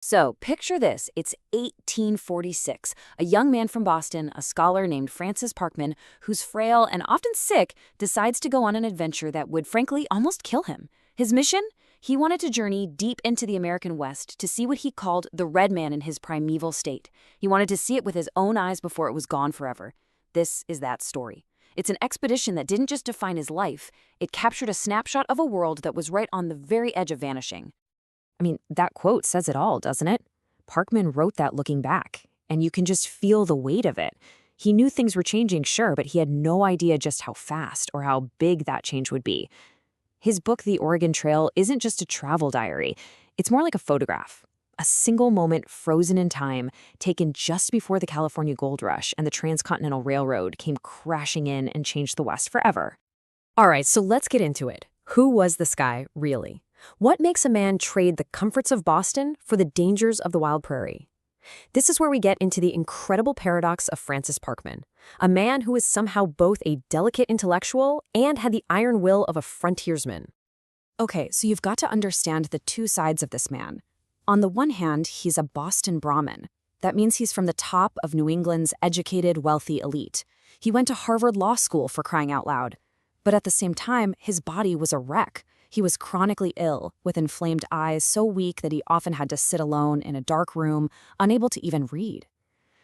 So, picture this. It's 1846. A young man from Boston, a scholar named Francis Parkman, who's frail and often sick, decides to go on an adventure that would, frankly, almost kill him. His mission? He wanted to journey deep into the American West to see what he called the Red Man in his primeval state. He wanted to see it with his own eyes before it was gone forever. This is that story. It's an expedition that didn't just define his life, it captured a snapshot of a world that was right on the very edge of vanishing. I mean, that quote says it all, doesn't it? Parkman wrote that looking back, and you can just feel the weight of it. He knew things were changing, sure, but he had no idea just how fast or how big that change would be. His book, The Oregon Trail, isn't just a travel diary. It's more like a photograph. A single moment frozen in time, taken just before the California Gold Rush and the Transcontinental Railroad came crashing in and changed the West forever. All right, so let's get into it. Who was this guy, really? What makes a man trade the comforts of Boston for the dangers of the wild prairie? This is where we get into the incredible paradox of Francis Parkman, a man who is somehow both a delicate intellectual and had the iron will of a frontiersman. Okay, so you've got to understand the two sides of this man. On the one hand, he's a Boston Brahmin. That means he's from the top of New England's educated, wealthy elite. He went to Harvard Law School, for crying out loud. But at the same time, his body was a wreck. He was chronically ill, with inflamed eyes so weak that he often had to sit alone in a dark room, unable to even read.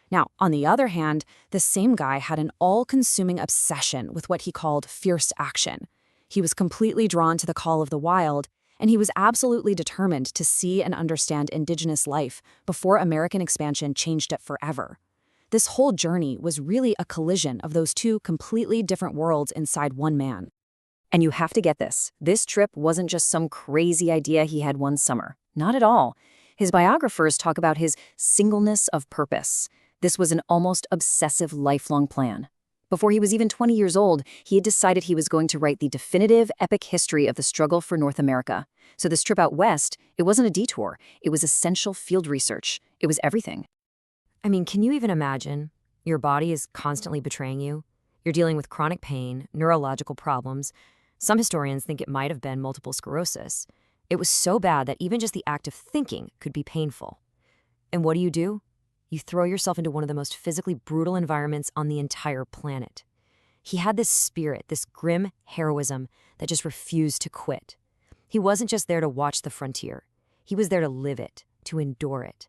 Now, on the other hand, the same guy had an all-consuming obsession with what he called fierce action. He was completely drawn to the call of the wild, and he was absolutely determined to see and understand indigenous life before American expansion changed it forever. This whole journey was really a collision of those two completely different worlds inside one man. And you have to get this. This trip wasn't just some crazy idea he had one summer. Not at all. His biographers talk about his singleness of purpose. This was an almost obsessive lifelong plan. Before he was even 20 years old, he had decided he was going to write the definitive epic history of the struggle for North America. So this trip out west, it wasn't a detour. It was essential field research. It was everything. I mean, can you even imagine? Your body is constantly betraying you. You're dealing with chronic pain, neurological problems. Some historians think it might have been multiple sclerosis. It was so bad that even just the act of thinking could be painful. And what do? You throw yourself into one of the most physically brutal environments on the entire planet. He had this spirit, this grim heroism that just refused to quit. He wasn't just there to watch the frontier. He was there to live it, to endure it.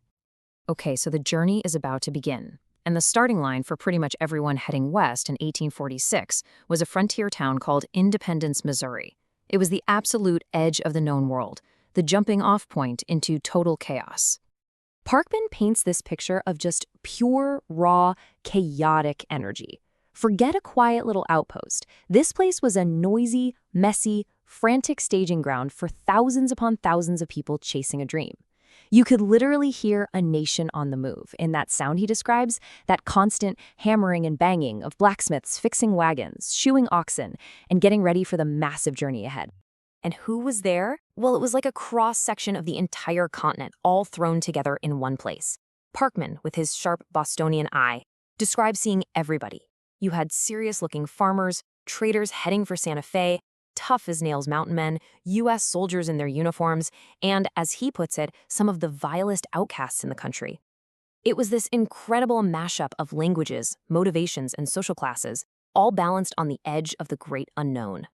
Okay, so the journey is about to begin. And the starting line for pretty much everyone heading west in 1846 was a frontier town called Independence, Missouri. It was the absolute edge of the known world, the jumping-off point into total chaos. Parkman paints this picture of just pure, raw, chaotic energy. Forget a quiet little outpost. This place was a noisy, messy, frantic staging ground for thousands upon thousands of people chasing a dream. You could literally hear a nation on the move in that sound he describes, that constant hammering and banging of blacksmiths fixing wagons, shoeing oxen, and getting ready for the massive journey ahead. And who was there? Well, it was like a cross-section of the entire continent, all thrown together in one place. Parkman, with his sharp Bostonian eye, describes seeing everybody. You had serious-looking farmers, traders heading for Santa Fe, tough-as-nails mountain men, U.S. soldiers in their uniforms, and, as he puts it, some of the vilest outcasts in the country. It was this incredible mashup of languages, motivations, and social classes, all balanced on the edge of the great unknown.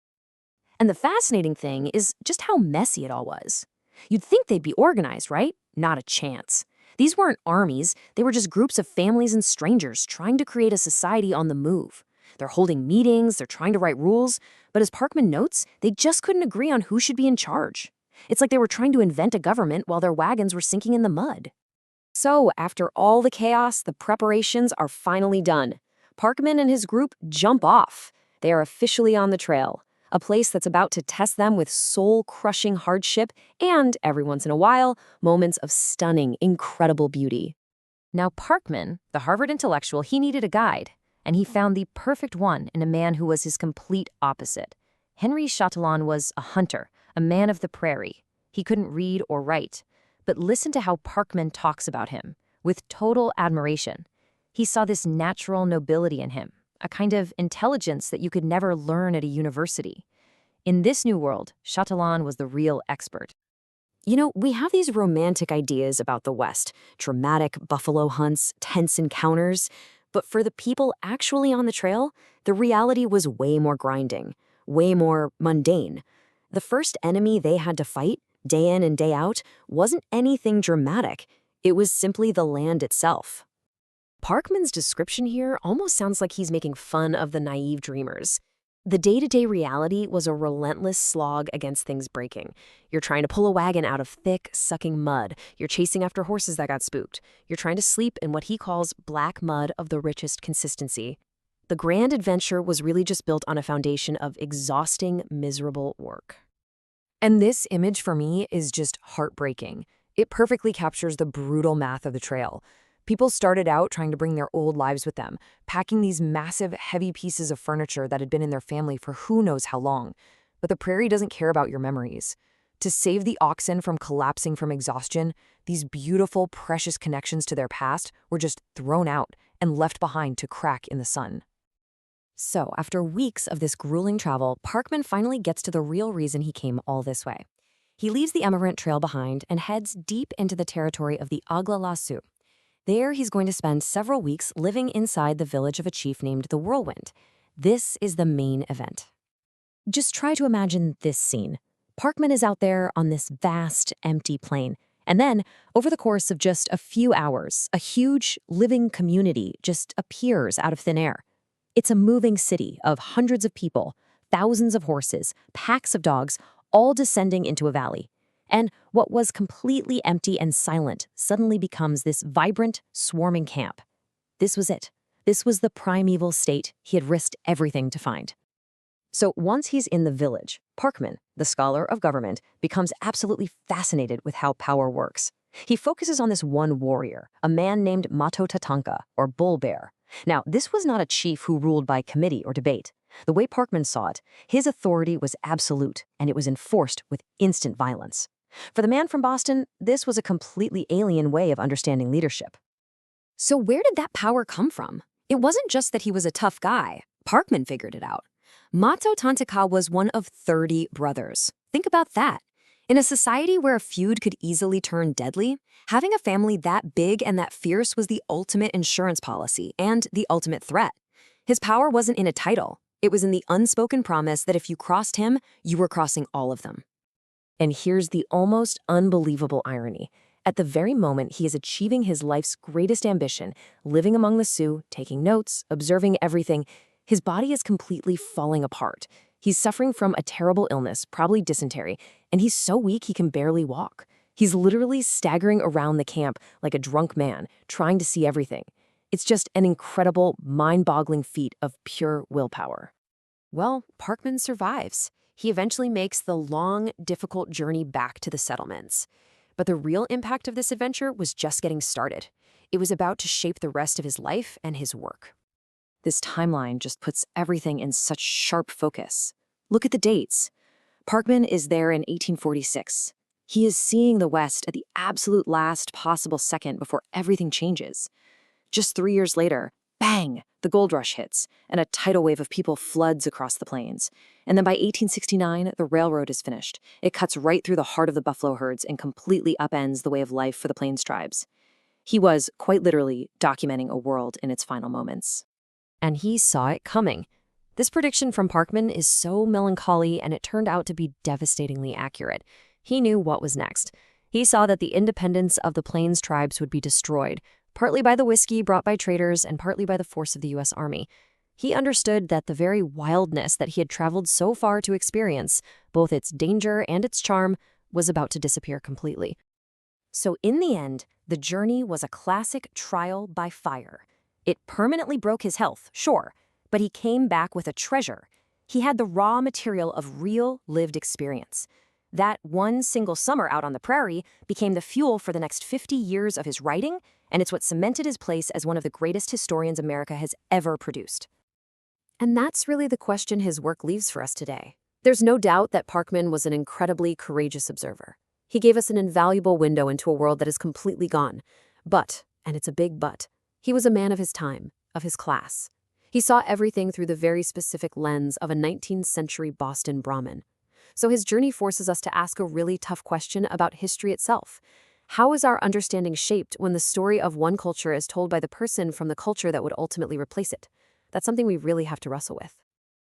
And the fascinating thing is just how messy it all was. You'd think they'd be organized, right? Not a chance. These weren't armies, they were just groups of families and strangers trying to create a society on the move. They're holding meetings, they're trying to write rules, but as Parkman notes, they just couldn't agree on who should be in charge. It's like they were trying to invent a government while their wagons were sinking in the mud. So, after all the chaos, the preparations are finally done. Parkman and his group jump off. They are officially on the trail, a place that's about to test them with soul-crushing hardship and, every once in a while, moments of stunning, incredible beauty. Now, Parkman, the Harvard intellectual, he needed a guide. And he found the perfect one in a man who was his complete opposite. Henry Chatillon was a hunter, a man of the prairie. He couldn't read or write, but listen to how Parkman talks about him, with total admiration. He saw this natural nobility in him, a kind of intelligence that you could never learn at a university. In this new world, Chatillon was the real expert. We have these romantic ideas about the West, dramatic buffalo hunts, tense encounters. But for the people actually on the trail, the reality was way more grinding, way more mundane. The first enemy they had to fight, day in and day out, wasn't anything dramatic. It was simply the land itself. Parkman's description here almost sounds like he's making fun of the naive dreamers. The day-to-day reality was a relentless slog against things breaking. You're trying to pull a wagon out of thick, sucking mud. You're chasing after horses that got spooked. You're trying to sleep in what he calls black mud of the richest consistency. The grand adventure was really just built on a foundation of exhausting, miserable work. And this image for me is just heartbreaking. It perfectly captures the brutal math of the trail. People started out trying to bring their old lives with them, packing these massive, heavy pieces of furniture that had been in their family for who knows how long. But the prairie doesn't care about your memories. To save the oxen from collapsing from exhaustion, these beautiful, precious connections to their past were just thrown out and left behind to crack in the sun. So, after weeks of this grueling travel, Parkman finally gets to the real reason he came all this way. He leaves the emigrant trail behind and heads deep into the territory of the Sioux. There, he's going to spend several weeks living inside the village of a chief named the Whirlwind. This is the main event. Just try to imagine this scene. Parkman is out there on this vast, empty plain. And then, over the course of just a few hours, a huge, living community just appears out of thin air. It's a moving city of hundreds of people, thousands of horses, packs of dogs, all descending into a valley. And what was completely empty and silent suddenly becomes this vibrant, swarming camp. This was it. This was the primeval state he had risked everything to find. So once he's in the village, Parkman, the scholar of government, becomes absolutely fascinated with how power works. He focuses on this one warrior, a man named Mato Tatanka, or Bull Bear. Now, this was not a chief who ruled by committee or debate. The way Parkman saw it, his authority was absolute, and it was enforced with instant violence. For the man from Boston, this was a completely alien way of understanding leadership. So where did that power come from? It wasn't just that he was a tough guy. Parkman figured it out. Mato Tantaka was one of 30 brothers. Think about that. In a society where a feud could easily turn deadly, having a family that big and that fierce was the ultimate insurance policy and the ultimate threat. His power wasn't in a title. It was in the unspoken promise that if you crossed him, you were crossing all of them. And here's the almost unbelievable irony. At the very moment he is achieving his life's greatest ambition, living among the Sioux, taking notes, observing everything, his body is completely falling apart. He's suffering from a terrible illness, probably dysentery, and he's so weak he can barely walk. He's literally staggering around the camp like a drunk man, trying to see everything. It's just an incredible, mind-boggling feat of pure willpower. Well, Parkman survives. He eventually makes the long, difficult journey back to the settlements. But the real impact of this adventure was just getting started. It was about to shape the rest of his life and his work. This timeline just puts everything in such sharp focus. Look at the dates. Parkman is there in 1846. He is seeing the West at the absolute last possible second before everything changes. Just 3 years later, bang, the gold rush hits, and a tidal wave of people floods across the plains. And then by 1869, the railroad is finished. It cuts right through the heart of the buffalo herds and completely upends the way of life for the plains tribes. He was, quite literally, documenting a world in its final moments. And he saw it coming. This prediction from Parkman is so melancholy, and it turned out to be devastatingly accurate. He knew what was next. He saw that the independence of the plains tribes would be destroyed, partly by the whiskey brought by traders and partly by the force of the U.S. Army. He understood that the very wildness that he had traveled so far to experience, both its danger and its charm, was about to disappear completely. So in the end, the journey was a classic trial by fire. It permanently broke his health, sure, but he came back with a treasure. He had the raw material of real, lived experience. That one single summer out on the prairie became the fuel for the next 50 years of his writing, and it's what cemented his place as one of the greatest historians America has ever produced. And that's really the question his work leaves for us today. There's no doubt that Parkman was an incredibly courageous observer. He gave us an invaluable window into a world that is completely gone. But, and it's a big but, he was a man of his time, of his class. He saw everything through the very specific lens of a 19th century Boston Brahmin. So his journey forces us to ask a really tough question about history itself. How is our understanding shaped when the story of one culture is told by the person from the culture that would ultimately replace it? That's something we really have to wrestle with.